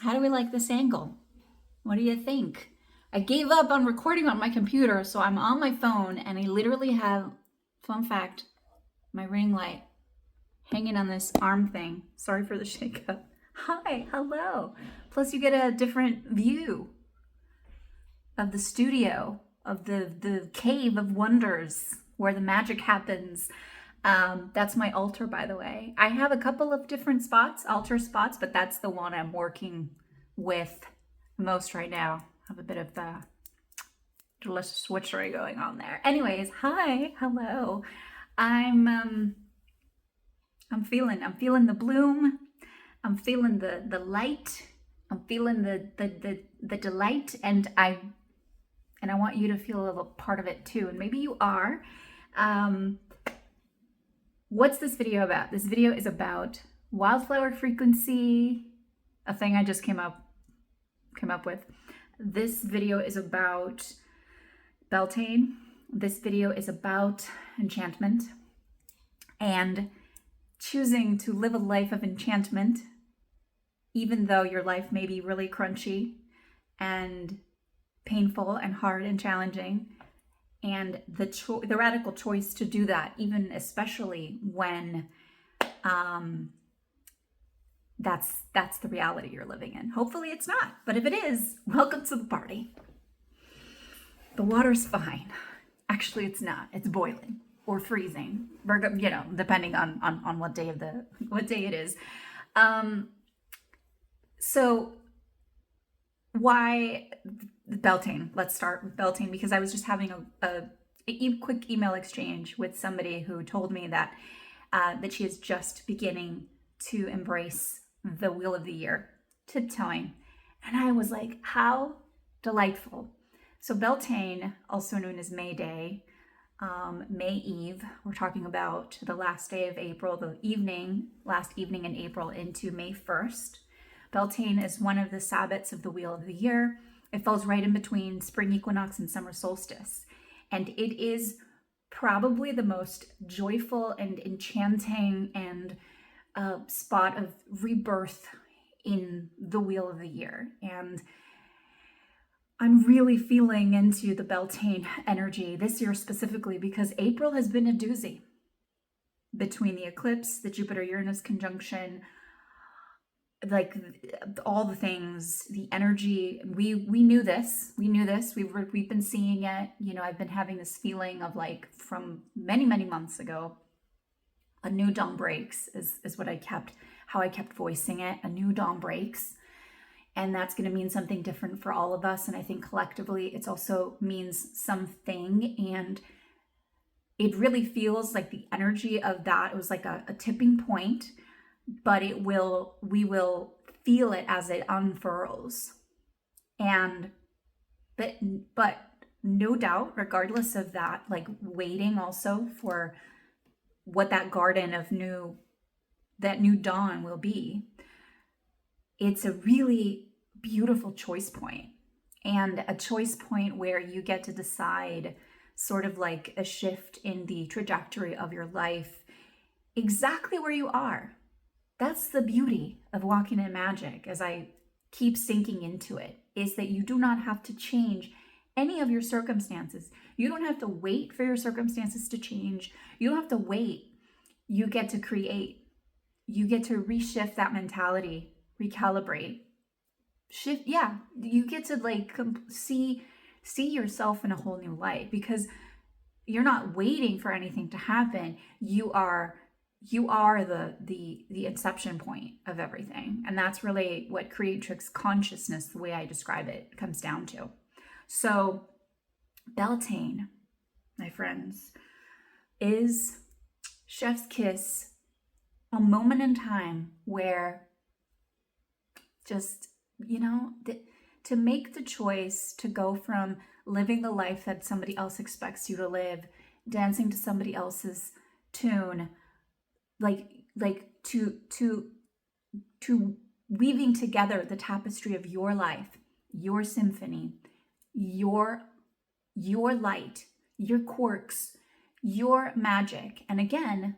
How do we like this angle? What do you think? I gave up on recording on my computer, so I'm on my phone and I literally have, fun fact, my ring light hanging on this arm thing. Sorry for the shake-up. Hi, hello. Plus you get a different view of the studio, of the cave of wonders where the magic happens. That's my altar, by the way. I have a couple of different spots, altar spots, but that's the one I'm working with most right now. I have a bit of the delicious switchery going on there. Anyways, hi, hello. I'm feeling the bloom. I'm feeling the light. I'm feeling the delight, and I want you to feel a part of it too. And maybe you are. What's this video about? This video is about wildflower frequency, a thing I just came up with. This video is about Beltane. This video is about enchantment and choosing to live a life of enchantment, even though your life may be really crunchy and painful and hard and challenging, and the radical choice to do that, even especially when that's the reality you're living in. Hopefully it's not, but if it is, welcome to the party. The water's fine. Actually, it's not. It's boiling or freezing, depending on what day it is. So why Beltane? Let's start with Beltane, because I was just having a quick email exchange with somebody who told me that she is just beginning to embrace the Wheel of the Year, tiptoeing. And I was like, how delightful. So Beltane, also known as May Day, May Eve, we're talking about the last day of April, last evening in April into May 1st. Beltane is one of the Sabbats of the Wheel of the Year. It falls right in between spring equinox and summer solstice. And it is probably the most joyful and enchanting and spot of rebirth in the Wheel of the Year. And I'm really feeling into the Beltane energy this year specifically because April has been a doozy between the eclipse, the Jupiter-Uranus conjunction, like all the things, the energy. We knew this. We've been seeing it. I've been having this feeling of, like, from many months ago, a new dawn breaks is how I kept voicing it. A new dawn breaks. And that's going to mean something different for all of us. And I think collectively it also means something. And it really feels like the energy of that, it was like a tipping point, but we will feel it as it unfurls. But no doubt, regardless of that, like waiting also for what that garden of that new dawn will be, it's a really beautiful choice point, and a choice point where you get to decide sort of like a shift in the trajectory of your life, exactly where you are. That's the beauty of walking in magic, as I keep sinking into it, is that you do not have to change any of your circumstances. You don't have to wait for your circumstances to change. You don't have to wait. You get to create. You get to reshift that mentality, recalibrate, shift. Yeah, you get to like see yourself in a whole new light, because you're not waiting for anything to happen. You are the inception point of everything. And that's really what creatrix consciousness, the way I describe it, comes down to. So Beltane, my friends, is chef's kiss, a moment in time where just, to make the choice to go from living the life that somebody else expects you to live, dancing to somebody else's tune, like to weaving together the tapestry of your life, your symphony, your light, your quirks, your magic. And again,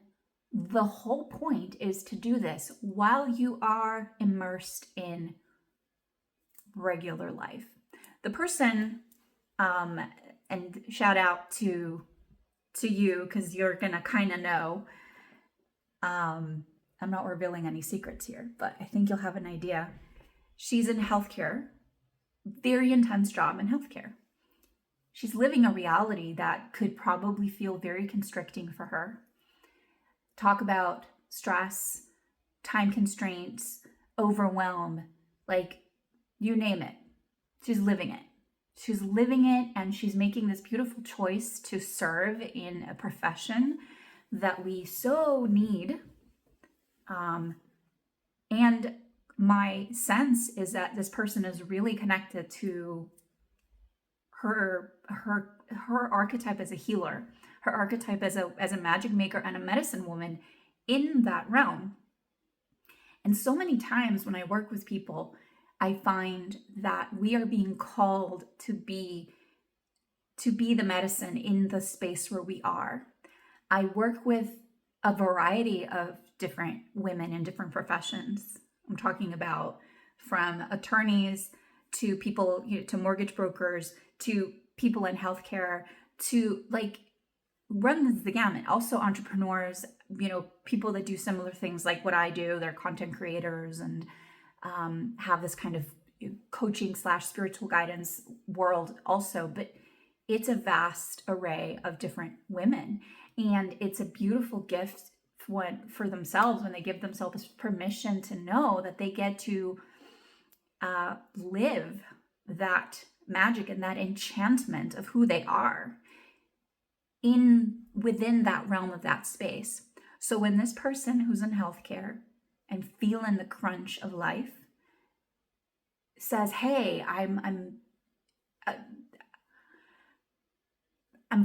the whole point is to do this while you are immersed in regular life. The person, and shout out to you, because you're gonna kind of know. I'm not revealing any secrets here, but I think you'll have an idea. She's in healthcare, very intense job in healthcare. She's living a reality that could probably feel very constricting for her. Talk about stress, time constraints, overwhelm, like you name it. She's living it. She's living it, and she's making this beautiful choice to serve in a profession that we so need. And my sense is that this person is really connected to her archetype as a healer, her archetype as a magic maker and a medicine woman in that realm. And so many times when I work with people, I find that we are being called to be the medicine in the space where we are. I work with a variety of different women in different professions. I'm talking about from attorneys to people, to mortgage brokers, to people in healthcare, to like runs the gamut. Also entrepreneurs, people that do similar things like what I do. They're content creators and have this kind of coaching / spiritual guidance world also. But it's a vast array of different women, and it's a beautiful gift for themselves when they give themselves permission to know that they get to live that magic and that enchantment of who they are within that realm of that space. So when this person who's in healthcare and feeling the crunch of life says, "Hey, I'm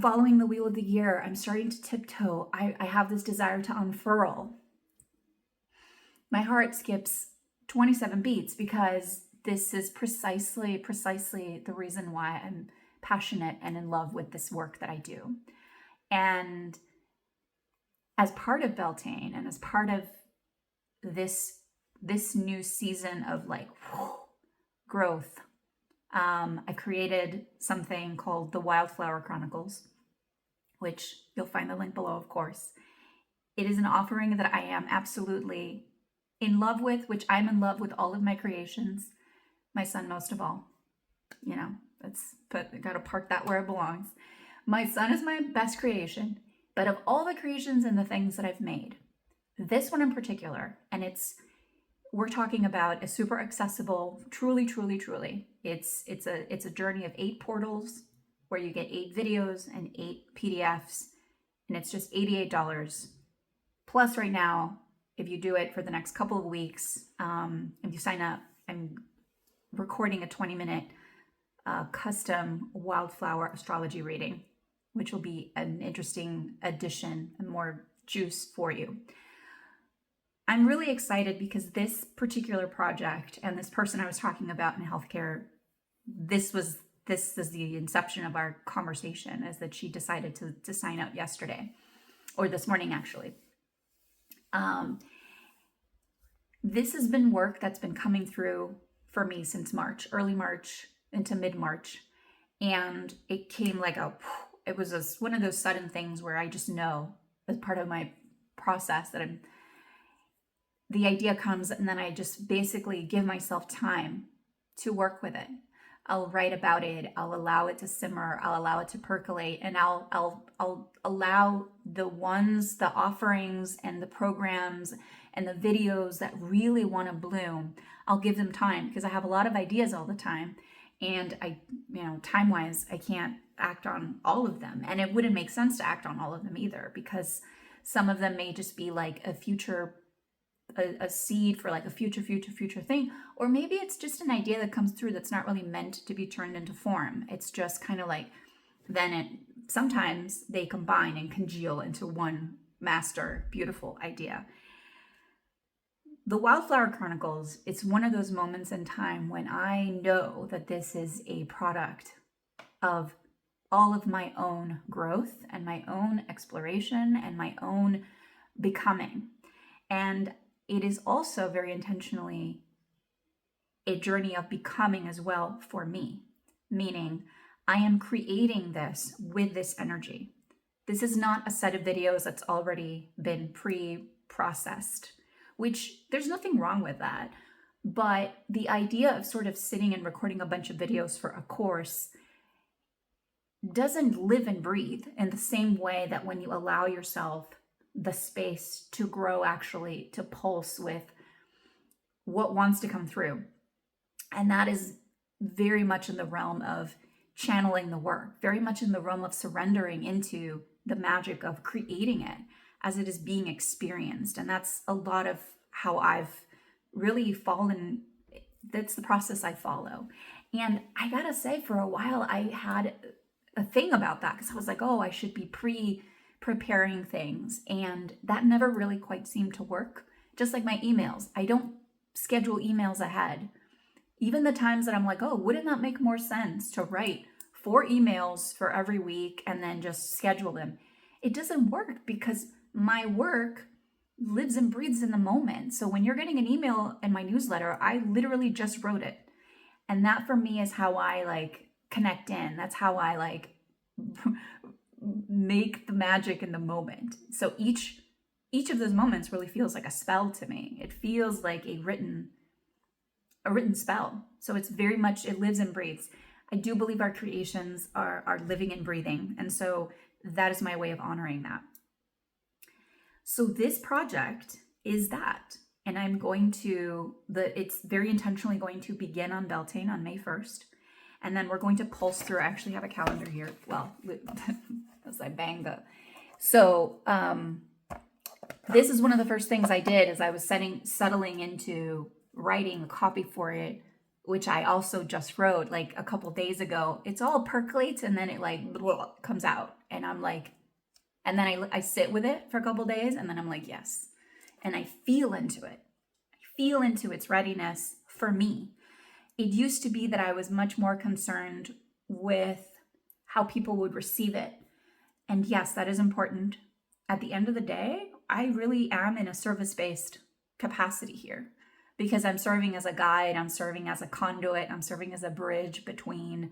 following the wheel of the year. I'm starting to tiptoe. I have this desire to unfurl." My heart skips 27 beats, because this is precisely the reason why I'm passionate and in love with this work that I do. And as part of Beltane, and as part of this new season of growth, I created something called the Wildflower Chronicles, which you'll find the link below, of course. It is an offering that I am absolutely in love with, which I'm in love with all of my creations. My son most of all. I gotta park that where it belongs. My son is my best creation, but of all the creations and the things that I've made, this one in particular, and we're talking about a super accessible, truly. It's a journey of 8 portals where you get 8 videos and 8 PDFs, and it's just $88. Plus right now, if you do it for the next couple of weeks, if you sign up, I'm recording a 20-minute custom wildflower astrology reading, which will be an interesting addition and more juice for you. I'm really excited because this particular project and this person I was talking about in healthcare, this is the inception of our conversation, is that she decided to sign up yesterday, or this morning actually. This has been work that's been coming through for me since March, early March into mid-March. And it came it was one of those sudden things where I just know, as part of my process, that the idea comes, and then I just basically give myself time to work with it. I'll write about it. I'll allow it to simmer. I'll allow it to percolate, and I'll allow the offerings and the programs and the videos that really want to bloom. I'll give them time, because I have a lot of ideas all the time, and time-wise, I can't act on all of them, and it wouldn't make sense to act on all of them either, because some of them may just be like a seed for a future thing, or maybe it's just an idea that comes through that's not really meant to be turned into form. It's just kind of sometimes they combine and congeal into one master beautiful idea. The Wildflower Chronicles, it's one of those moments in time when I know that this is a product of all of my own growth and my own exploration and my own becoming. And it is also very intentionally a journey of becoming as well for me, meaning I am creating this with this energy. This is not a set of videos that's already been pre-processed, which there's nothing wrong with that. But the idea of sort of sitting and recording a bunch of videos for a course doesn't live and breathe in the same way that when you allow yourself the space to grow, actually to pulse with what wants to come through. And that is very much in the realm of channeling the work, very much in the realm of surrendering into the magic of creating it as it is being experienced. And that's a lot of how I've really fallen. That's the process I follow. And I gotta say, for a while, I had a thing about that because I was like, oh, I should be preparing things. And that never really quite seemed to work. Just like my emails. I don't schedule emails ahead. Even the times that I'm like, oh, wouldn't that make more sense to write 4 emails for every week and then just schedule them? It doesn't work because my work lives and breathes in the moment. So when you're getting an email in my newsletter, I literally just wrote it. And that for me is how I like connect in. That's how I like make the magic in the moment. So each of those moments really feels like a spell to me. It feels like a written spell. So it's very much, it lives and breathes. I do believe our creations are living and breathing. And so that is my way of honoring that. So this project is that. And I'm going to, it's very intentionally going to begin on Beltane on May 1st. And then we're going to pulse through. I actually have a calendar here. Well, as I bang the. So this is one of the first things I did as I was settling into writing a copy for it, which I also just wrote like a couple days ago. It's all percolates and then it like comes out. And I'm like, and then I sit with it for a couple days and then I'm like, yes. And I feel into it. I feel into its readiness for me. It used to be that I was much more concerned with how people would receive it. And yes, that is important. At the end of the day, I really am in a service-based capacity here because I'm serving as a guide, I'm serving as a conduit, I'm serving as a bridge between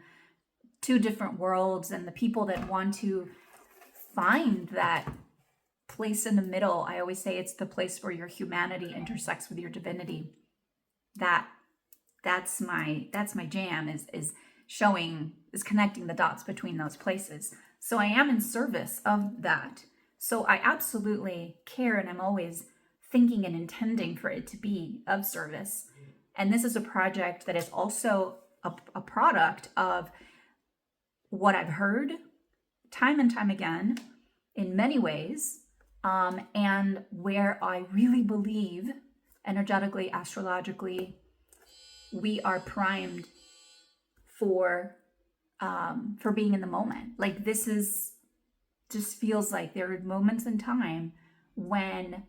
2 different worlds, and the people that want to find that place in the middle. I always say it's the place where your humanity intersects with your divinity. That's my jam, is connecting the dots between those places. So I am in service of that. So I absolutely care, and I'm always thinking and intending for it to be of service. And this is a project that is also a product of what I've heard time and time again in many ways, and where I really believe energetically, astrologically, we are primed for being in the moment. Like this is just feels like there are moments in time when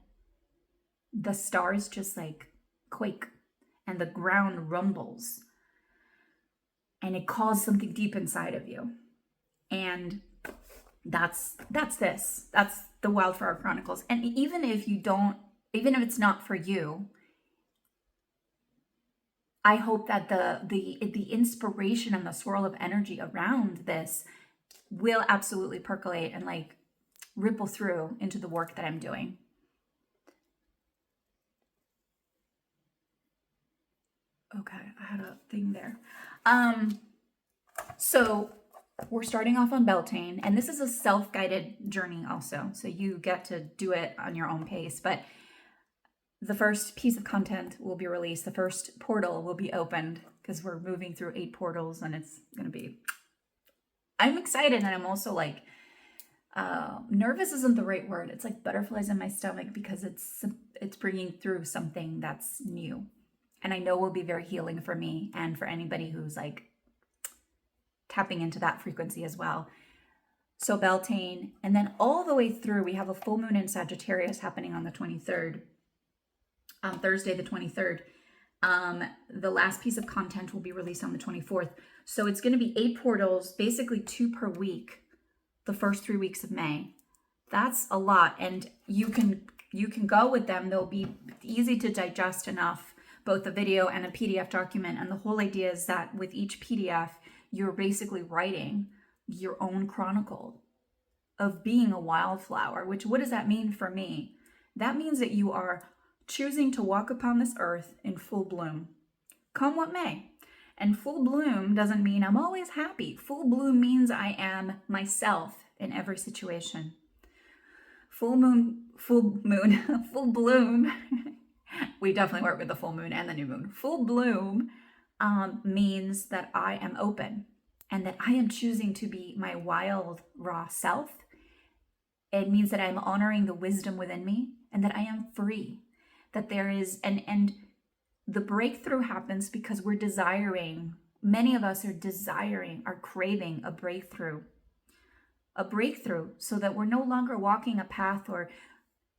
the stars just like quake and the ground rumbles and it calls something deep inside of you. And that's the Wildflower Chronicles. And even if it's not for you, I hope that the inspiration and the swirl of energy around this will absolutely percolate and like ripple through into the work that I'm doing. Okay, I had a thing there. So we're starting off on Beltane, and this is a self-guided journey also. So you get to do it on your own pace, but the first piece of content will be released. The first portal will be opened because we're moving through 8 portals, and it's going to be, I'm excited. And I'm also like, nervous isn't the right word. It's like butterflies in my stomach because it's bringing through something that's new. And I know will be very healing for me and for anybody who's like tapping into that frequency as well. So Beltane, and then all the way through, we have a full moon in Sagittarius happening on the 23rd, Thursday the 23rd. The last piece of content will be released on the 24th. So it's going to be 8 portals, basically 2 per week, the first 3 weeks of May. That's a lot, and you can go with them. They'll be easy to digest enough both a video and a PDF document. And the whole idea is that with each PDF, you're basically writing your own chronicle of being a wildflower, which, what does that mean for me? That means that you are choosing to walk upon this earth in full bloom, come what may. And full bloom doesn't mean I'm always happy. Full bloom means I am myself in every situation. Full bloom. We definitely work with the full moon and the new moon. Full bloom means that I am open and that I am choosing to be my wild, raw self. It means that I'm honoring the wisdom within me and that I am free. That there is, and the breakthrough happens because we're desiring, many of us are craving a breakthrough so that we're no longer walking a path or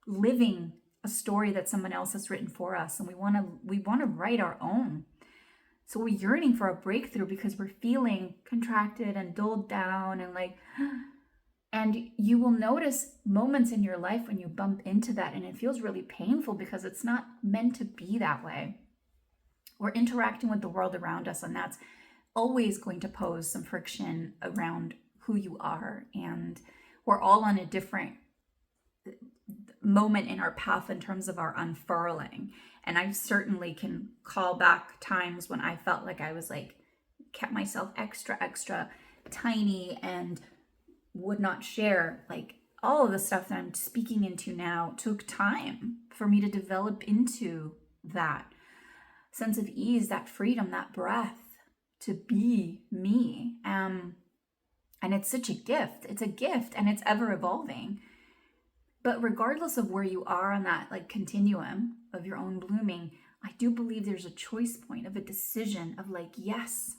living a story that someone else has written for us, and we want to write our own. So we're yearning for a breakthrough because we're feeling contracted and dulled down and you will notice moments in your life when you bump into that and it feels really painful because it's not meant to be that way. We're interacting with the world around us, and that's always going to pose some friction around who you are. And we're all on a different moment in our path in terms of our unfurling. And I certainly can call back times when I felt like I was kept myself extra tiny and would not share. All of the stuff that I'm speaking into now took time for me to develop into that sense of ease, that freedom, that breath to be me. And it's such a gift. It's a gift, and it's ever evolving. But regardless of where you are on that continuum of your own blooming, I do believe there's a choice point of a decision of yes,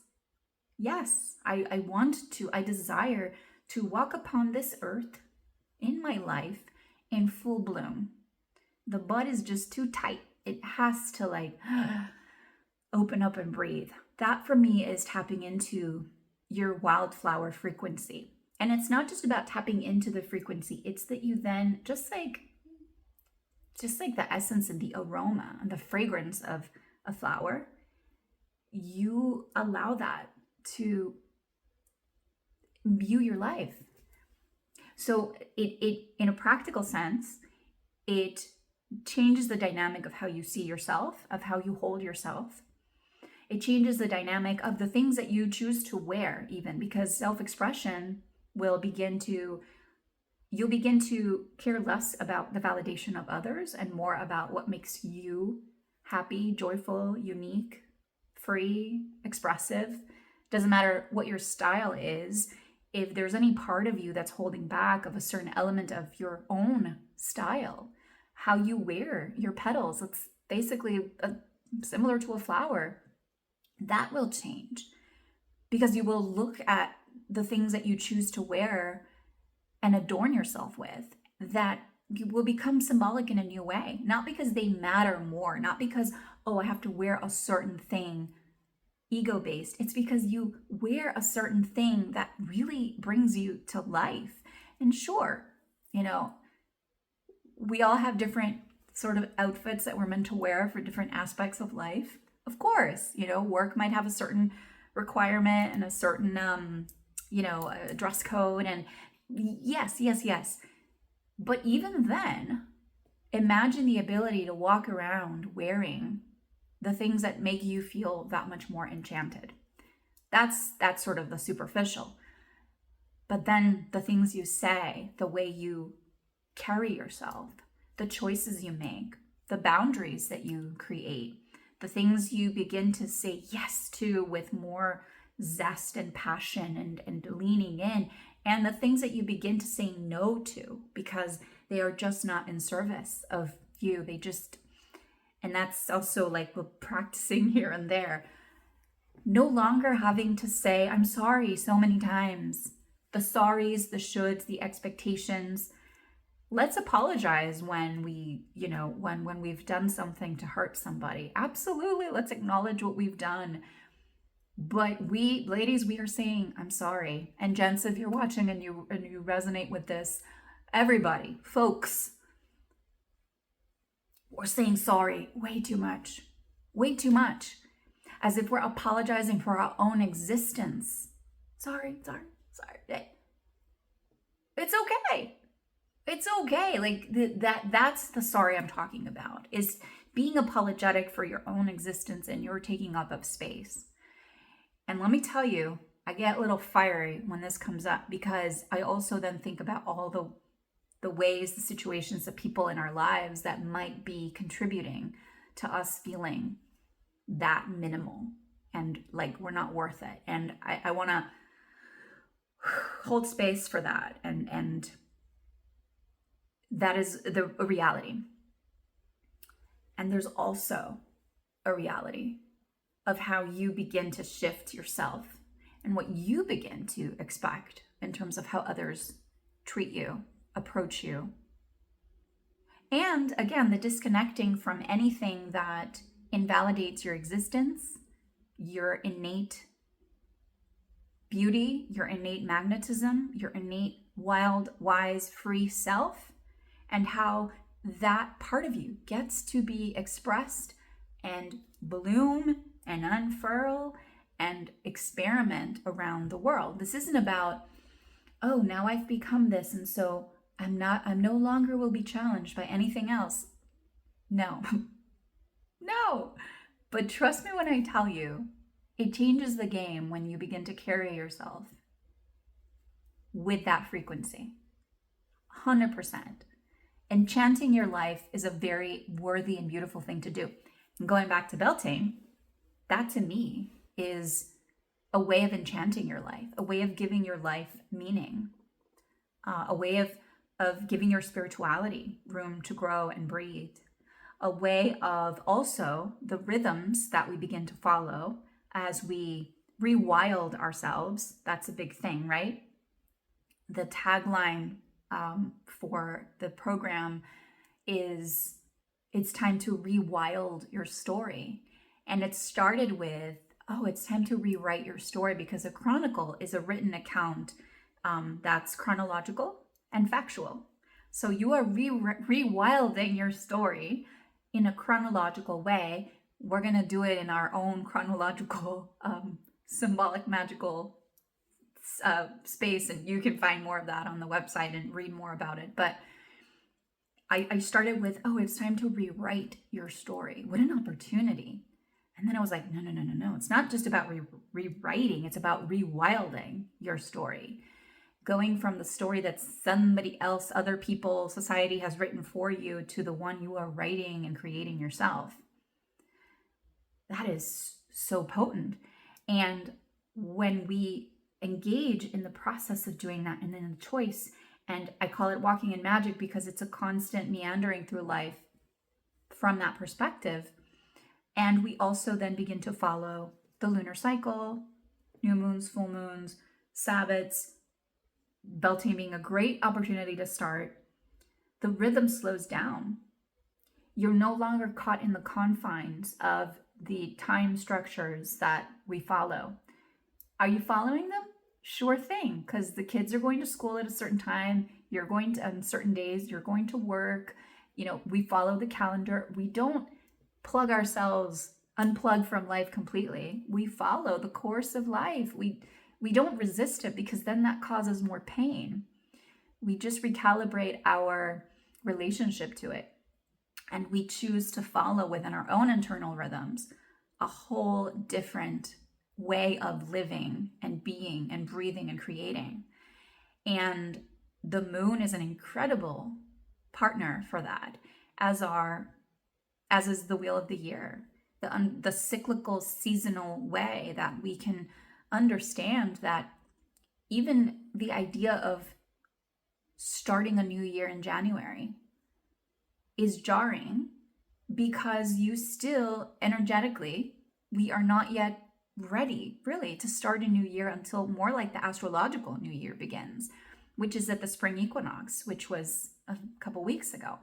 I desire to walk upon this earth in my life in full bloom. The bud is just too tight. It has to open up and breathe. That for me is tapping into your wildflower frequency. And it's not just about tapping into the frequency. It's that you then, just like the essence and the aroma and the fragrance of a flower, you allow that to view your life. So it in a practical sense, it changes the dynamic of how you see yourself, of how you hold yourself. It changes the dynamic of the things that you choose to wear, even, because self-expression you'll begin to care less about the validation of others and more about what makes you happy, joyful, unique, free, expressive. Doesn't matter what your style is. If there's any part of you that's holding back of a certain element of your own style, how you wear your petals, it's basically similar to a flower. That will change because you will look at the things that you choose to wear and adorn yourself with, that you will become symbolic in a new way. Not because they matter more, not because, I have to wear a certain thing ego-based. It's because you wear a certain thing that really brings you to life. And sure, we all have different sort of outfits that we're meant to wear for different aspects of life. Of course, work might have a certain requirement and a certain, a dress code. And yes. But even then, imagine the ability to walk around wearing the things that make you feel that much more enchanted. That's sort of the superficial. But then the things you say, the way you carry yourself, the choices you make, the boundaries that you create, the things you begin to say yes to with more zest and passion and leaning in, and the things that you begin to say no to because they are just not in service of you. And that's also we're practicing here and there. No longer having to say, I'm sorry so many times. The sorries, the shoulds, the expectations. Let's apologize when when we've done something to hurt somebody. Absolutely, let's acknowledge what we've done. But we, ladies, we are saying, I'm sorry. And gents, if you're watching and you resonate with this, everybody, folks, we're saying sorry way too much. way too much, as if we're apologizing for our own existence. Sorry. It's okay. It's okay. Like that's the sorry I'm talking about, is being apologetic for your own existence and your taking up of space. And let me tell you, I get a little fiery when this comes up, because I also then think about all the ways, the situations, the people in our lives that might be contributing to us feeling that minimal and like we're not worth it. And I want to hold space for that, and that is a reality. And there's also a reality of how you begin to shift yourself and what you begin to expect in terms of how others treat you, approach you. And again, the disconnecting from anything that invalidates your existence, your innate beauty, your innate magnetism, your innate wild, wise, free self, and how that part of you gets to be expressed and bloom and unfurl and experiment around the world. This isn't about, oh, now I've become this, and so I'm no longer will be challenged by anything else. No. No. But trust me when I tell you, it changes the game when you begin to carry yourself with that frequency. 100%. Enchanting your life is a very worthy and beautiful thing to do. And going back to Beltane, that to me is a way of enchanting your life, a way of giving your life meaning, a way of giving your spirituality room to grow and breathe, a way of also the rhythms that we begin to follow as we rewild ourselves. That's a big thing, right? The tagline for the program is, it's time to rewild your story. And it started with, oh, it's time to rewrite your story, because a chronicle is a written account that's chronological and factual. So you are rewilding your story in a chronological way. We're going to do it in our own chronological, symbolic, magical space. And you can find more of that on the website and read more about it. But I started with, oh, it's time to rewrite your story. What an opportunity. And then I was like, no. It's not just about rewriting. It's about rewilding your story. Going from the story that somebody else, other people, society has written for you, to the one you are writing and creating yourself. That is so potent. And when we engage in the process of doing that, and then the choice, and I call it walking in magic because it's a constant meandering through life from that perspective. And we also then begin to follow the lunar cycle, new moons, full moons, Sabbats, Beltane being a great opportunity to start. The rhythm slows down. You're no longer caught in the confines of the time structures that we follow. Are you following them? Sure thing, because the kids are going to school at a certain time. You're going to, on certain days, you're going to work. We follow the calendar. We don't unplug from life completely. We follow the course of life. We don't resist it, because then that causes more pain. We just recalibrate our relationship to it. And we choose to follow within our own internal rhythms a whole different way of living and being and breathing and creating. And the moon is an incredible partner for that, as is the wheel of the year, the cyclical, seasonal way that we can understand that even the idea of starting a new year in January is jarring, because you still energetically, we are not yet ready really to start a new year until more like the astrological new year begins, which is at the spring equinox, which was a couple weeks ago.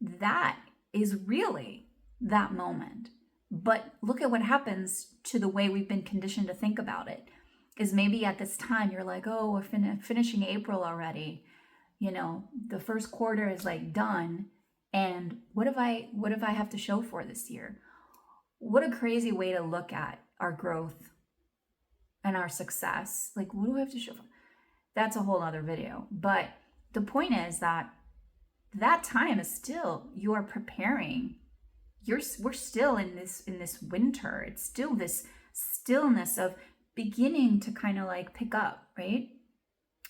That is really that moment. But look at what happens to the way we've been conditioned to think about it, is maybe at this time you're like, oh, we're finishing April already. The first quarter is like done. And what have I have to show for this year? what a crazy way to look at our growth and our success. Like, what do I have to show for? That's a whole other video. But the point is that time is still, you are preparing. We're still in this winter. It's still this stillness of beginning to kind of like pick up, right?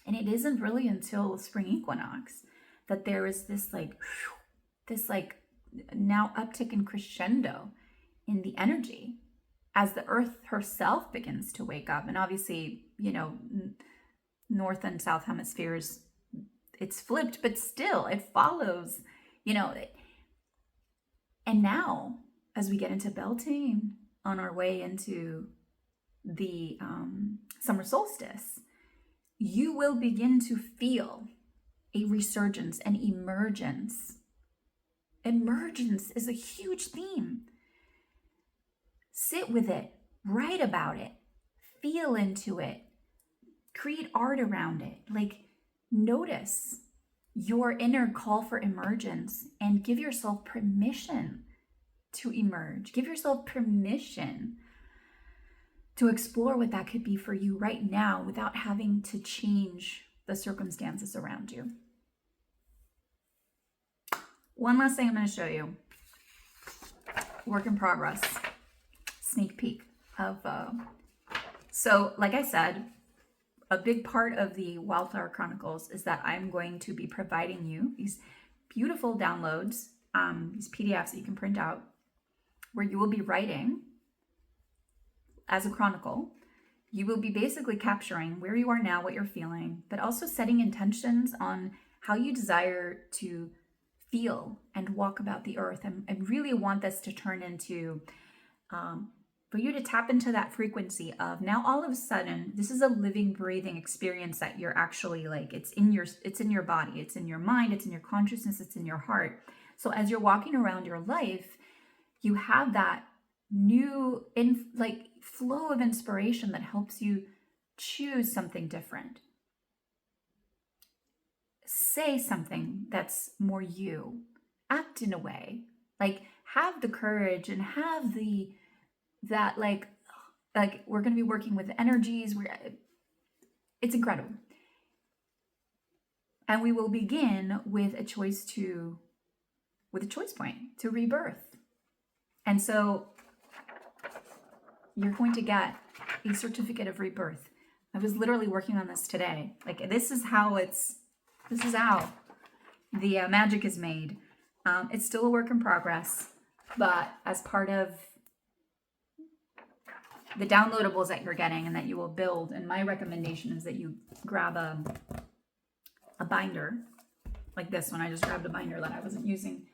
And it isn't really until spring equinox that there is this like now uptick in crescendo in the energy as the earth herself begins to wake up. And obviously, north and south hemispheres, it's flipped, but still it follows, and now as we get into Beltane on our way into the summer solstice, you will begin to feel a resurgence, an emergence. Emergence is a huge theme. Sit with it, write about it, feel into it, create art around it. Like, notice your inner call for emergence and give yourself permission to emerge. Give yourself permission to explore what that could be for you right now without having to change the circumstances around you. One last thing I'm going to show you. Work in progress. Sneak peek of, so like I said, a big part of the Wildflower Chronicles is that I'm going to be providing you these beautiful downloads, these PDFs that you can print out, where you will be writing as a chronicle. You will be basically capturing where you are now, what you're feeling, but also setting intentions on how you desire to feel and walk about the earth. And I really want this to turn into, for you to tap into that frequency of now all of a sudden, this is a living, breathing experience that you're actually like, it's in your body, it's in your mind, it's in your consciousness, it's in your heart. So as you're walking around your life, you have that new flow of inspiration that helps you choose something different. Say something that's more you. Act in a way. Like, have the courage and have that we're going to be working with energies. It's incredible. And we will begin with a choice point to rebirth. And so you're going to get a certificate of rebirth. I was literally working on this today. Like, this is how the magic is made. It's still a work in progress, but as part of the downloadables that you're getting and that you will build, and my recommendation is that you grab a binder like this one. I just grabbed a binder that I wasn't using.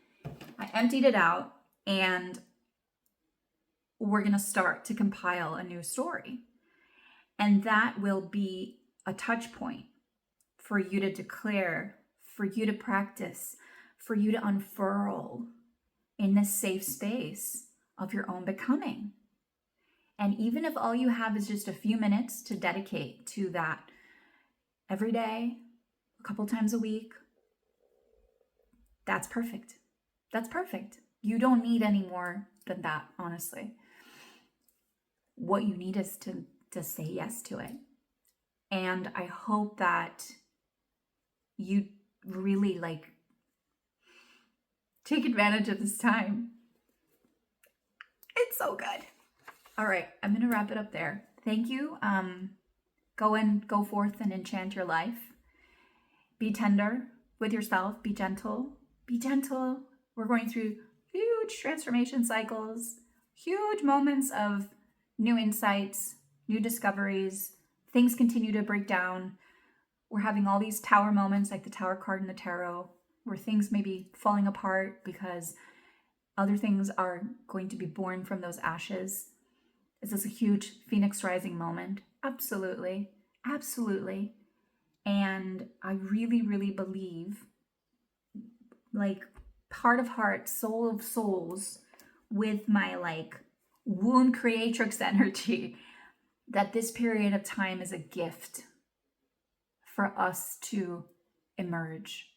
I emptied it out, and we're going to start to compile a new story. And that will be a touch point for you to declare, for you to practice, for you to unfurl in this safe space of your own becoming. And even if all you have is just a few minutes to dedicate to that every day, a couple times a week, that's perfect. That's perfect. You don't need any more than that, honestly. What you need is to say yes to it. And I hope that you really take advantage of this time. It's so good. All right, I'm going to wrap it up there. Thank you. Go forth and enchant your life. Be tender with yourself. Be gentle. Be gentle. We're going through huge transformation cycles, huge moments of new insights, new discoveries. Things continue to break down. We're having all these tower moments, like the Tower card in the tarot, where things may be falling apart because other things are going to be born from those ashes. Is this a huge Phoenix rising moment? Absolutely. Absolutely. And I really, really believe, heart of hearts, soul of souls, with my womb creatrix energy, that this period of time is a gift for us to emerge.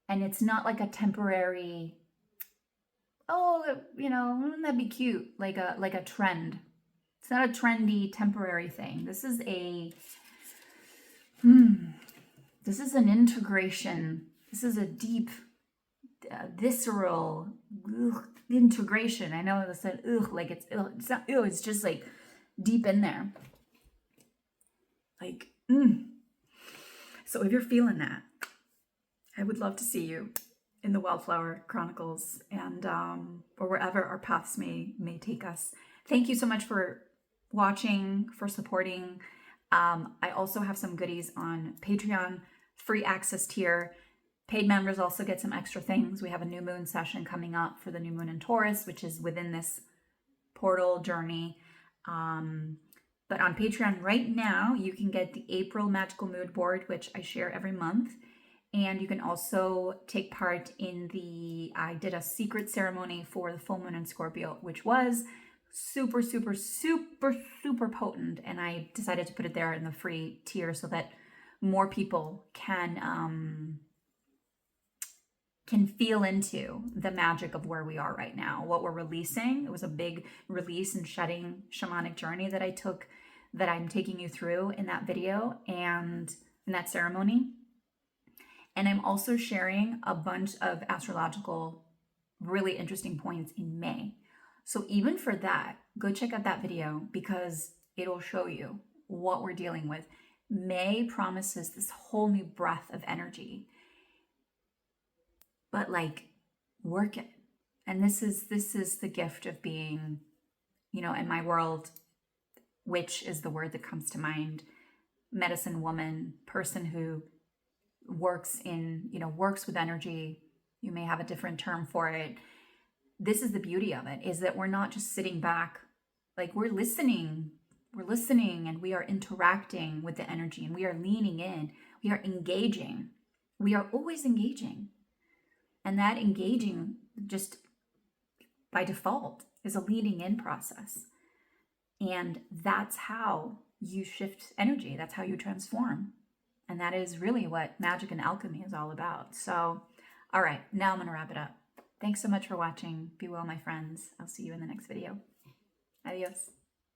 And it's not like a temporary oh, wouldn't that be cute? Like a trend. It's not a trendy temporary thing. This is this is an integration. This is a deep, visceral integration. I know I said like it's not it's just like deep in there. Like, So if you're feeling that, I would love to see you in the Wildflower Chronicles, and or wherever our paths may take us. Thank you so much for watching, for supporting. I also have some goodies on Patreon, free access tier. Paid members also get some extra things. We have a new moon session coming up for the new moon in Taurus, which is within this portal journey. But on Patreon right now, you can get the April Magical Mood Board, which I share every month. And you can also take part in I did a secret ceremony for the full moon in Scorpio, which was super, super, super, super potent. And I decided to put it there in the free tier so that more people can feel into the magic of where we are right now, what we're releasing. It was a big release and shedding shamanic journey that I took, that I'm taking you through in that video and in that ceremony. And I'm also sharing a bunch of astrological, really interesting points in May. So even for that, go check out that video because it'll show you what we're dealing with. May promises this whole new breath of energy. But like, work it. And this is the gift of being, in my world, witch is the word that comes to mind. Medicine woman, person who works with energy. You may have a different term for it. This is the beauty of it, is that we're not just sitting back, like we're listening and we are interacting with the energy and we are leaning in, we are engaging. We are always engaging. And that engaging just by default is a leaning in process. And that's how you shift energy. That's how you transform. And that is really what magic and alchemy is all about. So, all right, now I'm going to wrap it up. Thanks so much for watching. Be well, my friends. I'll see you in the next video. Adios.